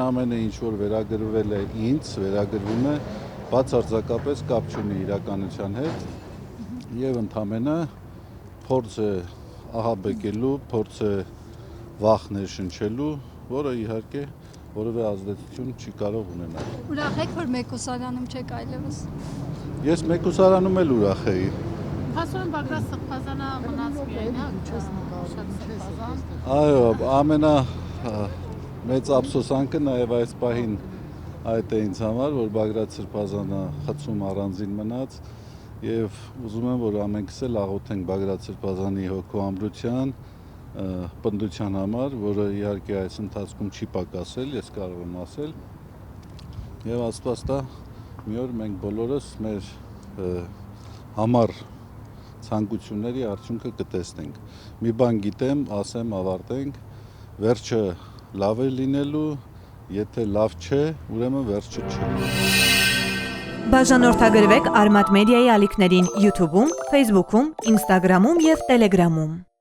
ամենը ինչ որ վերագրվել է ինձ, վերագրվում է բացարձակապես կապ չունի իրականության հետ եւ ընդամենը փորձ է ահաբեկելու, փորձ է վախ ներշնչելու, որը իհարկե որևէ ազդեցություն չի կարող ունենալ։ Ուրախ եք, որ մեկուսարանում չեք այլևս։ Ես մեկուսարանում էլ ուրախ էի։ Հասուն Բագրատ Սրբազանը մնաց միայնակ, շատ սրբազան։ Այո, ամենա մեծ ափսոսանքը նաև այս պահին այդ է ինձ համար, որ Բագրատ Սրբազանը խցում առանձին մնաց եւ ուզում եմ, որ ամենքս էլ աղոթենք Բագրատ Սրբազանի հոգու ամրության, պնդության համար, որը իհարկե այս ընթացքում չի պակասել, ես կարող եմ ասել։ Եվ Աստված տա, մի օր մենք բոլորս մեր համար ցանկությունների արդյունքը կտեսնենք։ Մի բան գիտեմ, ասեմ, ավարտենք, վերջը լավ է լինելու, եթե լավ չէ, ուրեմն վերջը չէ։ Բաժանորդագրվեք Արմատ մեդիայի ալիքներին YouTube-ում, Facebook-ում, Instagram-ում և Telegram-ում։